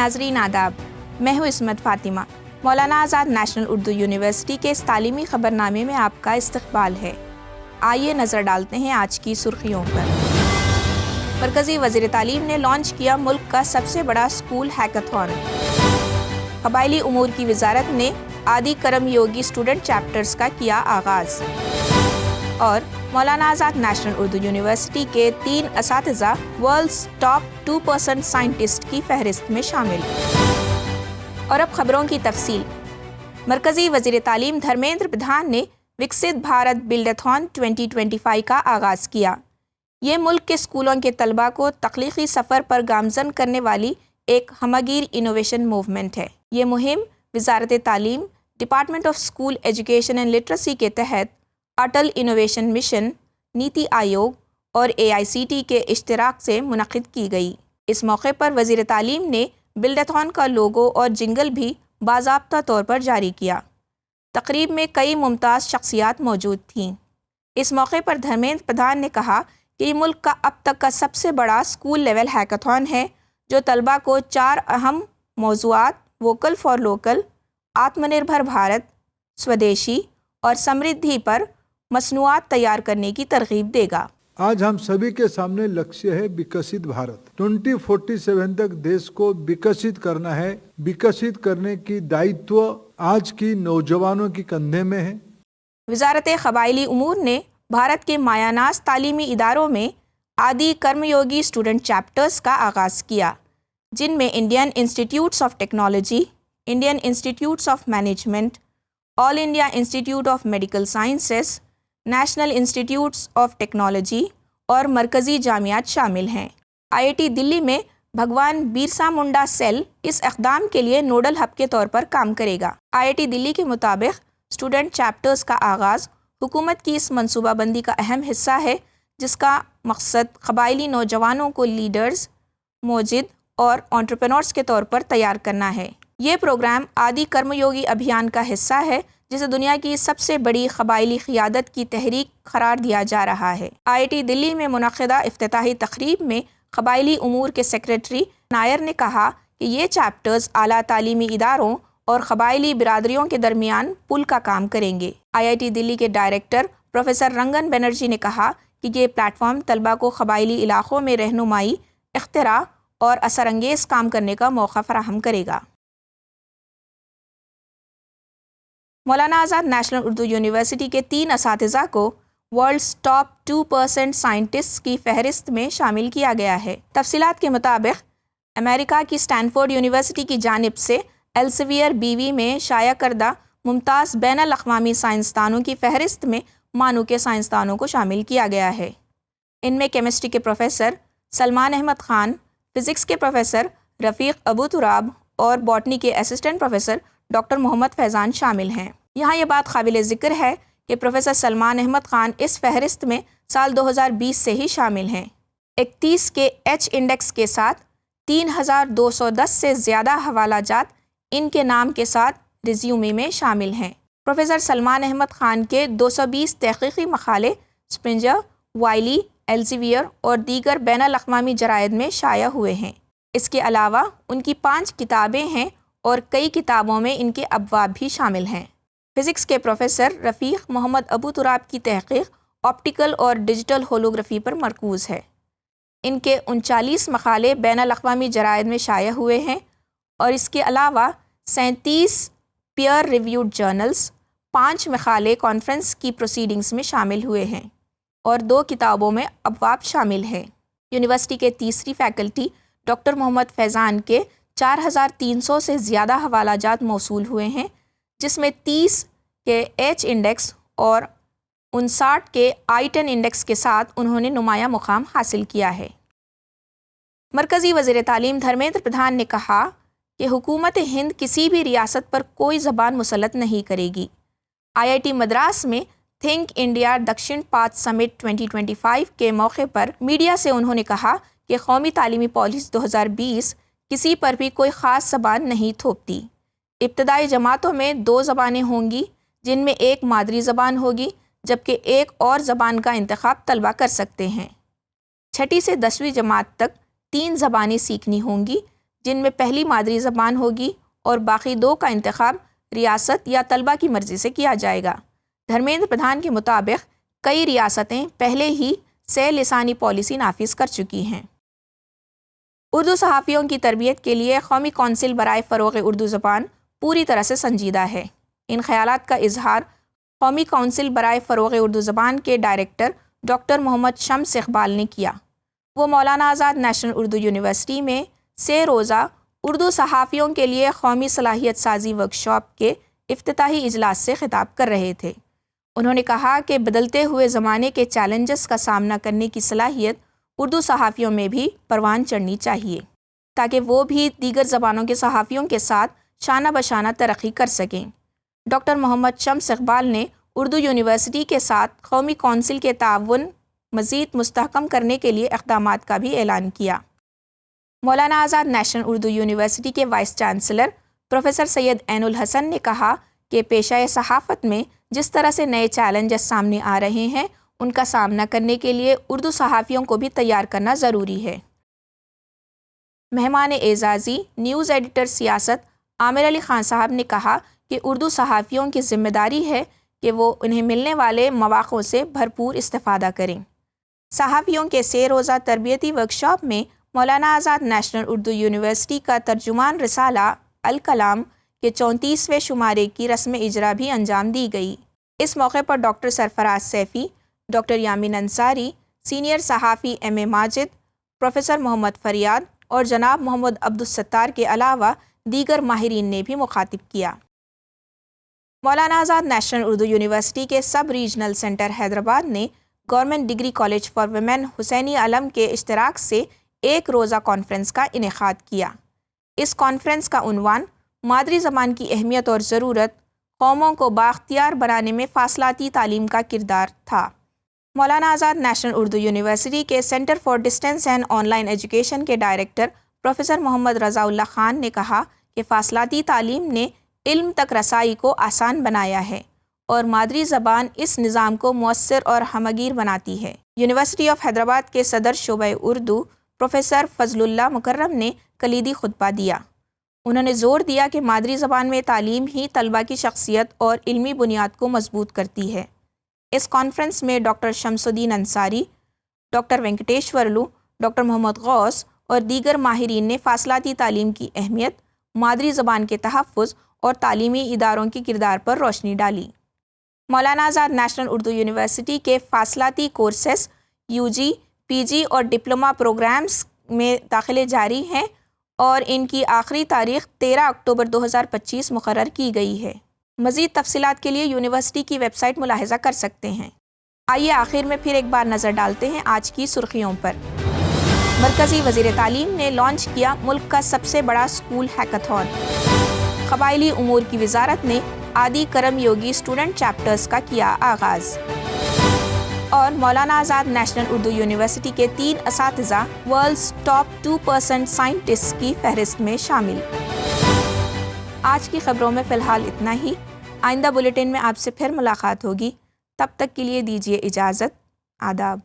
ناظرین آداب، میں ہوں عصمت فاطمہ۔ مولانا آزاد نیشنل اردو یونیورسٹی کے اس تعلیمی خبرنامے میں آپ کا استقبال ہے۔ آئیے نظر ڈالتے ہیں آج کی سرخیوں پر۔ مرکزی وزیر تعلیم نے لانچ کیا ملک کا سب سے بڑا اسکول ہیکاتھون۔ قبائلی امور کی وزارت نے آدی کرم یوگی اسٹوڈنٹ چیپٹرز کا کیا آغاز۔ اور مولانا آزاد نیشنل اردو یونیورسٹی کے 3 اساتذہ ورلڈز ٹاپ 2% سائنٹسٹ کی فہرست میں شامل۔ اور اب خبروں کی تفصیل۔ مرکزی وزیر تعلیم دھرمیندر پردھان نے وکست بھارت بلڈیتھون 2025 کا آغاز کیا۔ یہ ملک کے اسکولوں کے طلباء کو تخلیقی سفر پر گامزن کرنے والی ایک ہمہ گیر انوویشن موومنٹ ہے۔ یہ مہم وزارت تعلیم، department of school education and literacy کے تحت اٹل انوویشن مشن، نیتی آیوگ اور AICTE کے اشتراک سے منعقد کی گئی۔ اس موقع پر وزیر تعلیم نے بلڈیتھون کا لوگو اور جنگل بھی باضابطہ طور پر جاری کیا۔ تقریب میں کئی ممتاز شخصیات موجود تھیں۔ اس موقع پر دھرمیندر پردھان نے کہا کہ یہ ملک کا اب تک کا سب سے بڑا اسکول لیول ہیکاتھون ہے، جو طلباء کو 4 اہم موضوعات vocal for local, Atma Nirbhar Bharat, Swadeshi اور سمردھی پر مصنوعات تیار کرنے کی ترغیب دے گا۔ آج ہم سبھی کے سامنے لکشیہ ہے وکست بھارت۔ 2047 تک دیش کو وکست کرنا ہے۔ وکست کرنے کی دائتو آج کی نوجوانوں کے کندھے میں ہے۔ وزارت قبائلی امور نے بھارت کے مایہ ناز تعلیمی اداروں میں آدی کرم یوگی اسٹوڈنٹ چیپٹرز کا آغاز کیا، جن میں Indian institutes of technology, Indian institutes of management, all India institute of medical sciences, national institutes of technology اور مرکزی جامعات شامل ہیں۔ IIT دلی میں بھگوان برسا منڈا سیل اس اقدام کے لیے نوڈل ہب کے طور پر کام کرے گا۔ IIT دلی کے مطابق اسٹوڈنٹ چیپٹرز کا آغاز حکومت کی اس منصوبہ بندی کا اہم حصہ ہے، جس کا مقصد قبائلی نوجوانوں کو لیڈرز، موجد اور انٹرپرینورز کے طور پر تیار کرنا ہے۔ یہ پروگرام آدی کرم یوگی ابھیان کا حصہ ہے، جسے دنیا کی سب سے بڑی قبائلی قیادت کی تحریک قرار دیا جا رہا ہے۔ IIT دلی میں منعقدہ افتتاحی تقریب میں قبائلی امور کے سیکریٹری نائر نے کہا کہ یہ چیپٹرز اعلیٰ تعلیمی اداروں اور قبائلی برادریوں کے درمیان پل کا کام کریں گے۔ IIT دلی کے ڈائریکٹر پروفیسر رنگن بنرجی نے کہا کہ یہ پلیٹ فارم طلباء کو قبائلی علاقوں میں رہنمائی، اختراع اور اثر انگیز کام کرنے کا موقع فراہم کرے گا۔ مولانا آزاد نیشنل اردو یونیورسٹی کے 3 اساتذہ کو ورلڈز ٹاپ 2% سائنٹسٹ کی فہرست میں شامل کیا گیا ہے۔ تفصیلات کے مطابق امریکہ کی اسٹینفورڈ یونیورسٹی کی جانب سے ایلسیویر BV میں شائع کردہ ممتاز بین الاقوامی سائنسدانوں کی فہرست میں مانو کے سائنسدانوں کو شامل کیا گیا ہے۔ ان میں کیمسٹری کے پروفیسر سلمان احمد خان، فزکس کے پروفیسر رفیق ابو تراب اور باٹنی کے اسسٹنٹ پروفیسر ڈاکٹر محمد فیضان شامل ہیں۔ یہاں یہ بات قابل ذکر ہے کہ پروفیسر سلمان احمد خان اس فہرست میں سال 2020 سے ہی شامل ہیں۔ 31 کے H انڈیکس کے ساتھ 3210 سے زیادہ حوالہ جات ان کے نام کے ساتھ ریزیومے میں شامل ہیں۔ پروفیسر سلمان احمد خان کے 220 تحقیقی مقالے اسپرنجر، وائلی، ایلزیویر اور دیگر بین الاقوامی جرائد میں شائع ہوئے ہیں۔ اس کے علاوہ ان کی 5 کتابیں ہیں اور کئی کتابوں میں ان کے ابواب بھی شامل ہیں۔ فزکس کے پروفیسر رفیق محمد ابو تراب کی تحقیق آپٹیکل اور ڈیجیٹل ہولوگرافی پر مرکوز ہے۔ ان کے 39 مقالے بین الاقوامی جرائد میں شائع ہوئے ہیں اور اس کے علاوہ 37 پیئر ریویوڈ جرنلز، 5 مقالے کانفرنس کی پروسیڈنگز میں شامل ہوئے ہیں اور 2 کتابوں میں ابواب شامل ہیں۔ یونیورسٹی کے تیسری فیکلٹی ڈاکٹر محمد فیضان کے 4300 سے زیادہ حوالہ جات موصول ہوئے ہیں، جس میں 30 کے H انڈیکس اور 59 کے I10 انڈیکس کے ساتھ انہوں نے نمایاں مقام حاصل کیا ہے۔ مرکزی وزیر تعلیم دھرمیندر پردھان نے کہا کہ حکومت ہند کسی بھی ریاست پر کوئی زبان مسلط نہیں کرے گی۔ IIT مدراس میں تھنک انڈیا دکشن پاتھ سمٹ 2025 کے موقع پر میڈیا سے انہوں نے کہا کہ قومی تعلیمی پالیسی 2020 کسی پر بھی کوئی خاص زبان نہیں تھوپتی۔ ابتدائی جماعتوں میں 2 زبانیں ہوں گی، جن میں ایک مادری زبان ہوگی، جبکہ ایک اور زبان کا انتخاب طلبہ کر سکتے ہیں۔ 6 سے 10ویں جماعت تک 3 زبانیں سیکھنی ہوں گی، جن میں پہلی مادری زبان ہوگی اور باقی 2 کا انتخاب ریاست یا طلبہ کی مرضی سے کیا جائے گا۔ دھرمیندر پردھان کے مطابق کئی ریاستیں پہلے ہی سے لسانی پالیسی نافذ کر چکی ہیں۔ اردو صحافیوں کی تربیت کے لیے قومی کونسل برائے فروغ اردو زبان پوری طرح سے سنجیدہ ہے۔ ان خیالات کا اظہار قومی کونسل برائے فروغ اردو زبان کے ڈائریکٹر ڈاکٹر محمد شمس اقبال نے کیا۔ وہ مولانا آزاد نیشنل اردو یونیورسٹی میں 3 روزہ اردو صحافیوں کے لیے قومی صلاحیت سازی ورکشاپ کے افتتاحی اجلاس سے خطاب کر رہے تھے۔ انہوں نے کہا کہ بدلتے ہوئے زمانے کے چیلنجز کا سامنا کرنے کی صلاحیت اردو صحافیوں میں بھی پروان چڑھنی چاہیے، تاکہ وہ بھی دیگر زبانوں کے صحافیوں کے ساتھ شانہ بشانہ ترقی کر سکیں۔ ڈاکٹر محمد شمس اقبال نے اردو یونیورسٹی کے ساتھ قومی کونسل کے تعاون مزید مستحکم کرنے کے لیے اقدامات کا بھی اعلان کیا۔ مولانا آزاد نیشنل اردو یونیورسٹی کے وائس چانسلر پروفیسر سید عین الحسن نے کہا کہ پیشہ صحافت میں جس طرح سے نئے چیلنجز سامنے آ رہے ہیں، ان کا سامنا کرنے کے لیے اردو صحافیوں کو بھی تیار کرنا ضروری ہے۔ مہمان اعزازی نیوز ایڈیٹر سیاست عامر علی خان صاحب نے کہا کہ اردو صحافیوں کی ذمہ داری ہے کہ وہ انہیں ملنے والے مواقع سے بھرپور استفادہ کریں۔ صحافیوں کے 3 روزہ تربیتی ورکشاپ میں مولانا آزاد نیشنل اردو یونیورسٹی کا ترجمان رسالہ الکلام کے 34ویں شمارے کی رسم اجرا بھی انجام دی گئی۔ اس موقع پر ڈاکٹر سرفراز سیفی، ڈاکٹر یامین انصاری، سینئر صحافی ایم اے ماجد، پروفیسر محمد فریاد اور جناب محمد عبدالستار کے علاوہ دیگر ماہرین نے بھی مخاطب کیا۔ مولانا آزاد نیشنل اردو یونیورسٹی کے سب ریجنل سینٹر حیدرآباد نے government degree college for women Husaini Alam کے اشتراک سے 1 روزہ کانفرنس کا انعقاد کیا۔ اس کانفرنس کا عنوان مادری زبان کی اہمیت اور ضرورت، قوموں کو بااختیار بنانے میں فاصلاتی تعلیم کا کردار تھا۔ مولانا آزاد نیشنل اردو یونیورسٹی کے centre for distance and on line education کے ڈائریکٹر پروفیسر محمد رضا اللہ خان نے کہا کہ فاصلاتی تعلیم نے علم تک رسائی کو آسان بنایا ہے اور مادری زبان اس نظام کو مؤثر اور ہمگیر بناتی ہے۔ یونیورسٹی آف حیدرآباد کے صدر شعبہ اردو پروفیسر فضل اللہ مکرم نے کلیدی خطبہ دیا۔ انہوں نے زور دیا کہ مادری زبان میں تعلیم ہی طلبہ کی شخصیت اور علمی بنیاد کو مضبوط کرتی ہے۔ اس کانفرنس میں ڈاکٹر شمس الدین انصاری، ڈاکٹر وینکٹیشورلو، ڈاکٹر محمد غوث اور دیگر ماہرین نے فاصلاتی تعلیم کی اہمیت، مادری زبان کے تحفظ اور تعلیمی اداروں کے کردار پر روشنی ڈالی۔ مولانا آزاد نیشنل اردو یونیورسٹی کے فاصلاتی کورسز UG، PG اور ڈپلومہ پروگرامز میں داخلے جاری ہیں اور ان کی آخری تاریخ 13 اکتوبر 2025 مقرر کی گئی ہے۔ مزید تفصیلات کے لیے یونیورسٹی کی ویب سائٹ ملاحظہ کر سکتے ہیں۔ آئیے آخر میں پھر ایک بار نظر ڈالتے ہیں آج کی سرخیوں پر۔ مرکزی وزیر تعلیم نے لانچ کیا ملک کا سب سے بڑا اسکول ہیکاتھون۔ قبائلی امور کی وزارت نے آدی کرم یوگی اسٹوڈنٹ چیپٹرز کا کیا آغاز۔ اور مولانا آزاد نیشنل اردو یونیورسٹی کے 3 اساتذہ ورلڈز ٹاپ 2% سائنٹسٹ کی فہرست میں شامل۔ آج کی خبروں میں فی الحال اتنا ہی۔ آئندہ بلیٹن میں آپ سے پھر ملاقات ہوگی۔ تب تک کے لیے دیجیے اجازت۔ آداب۔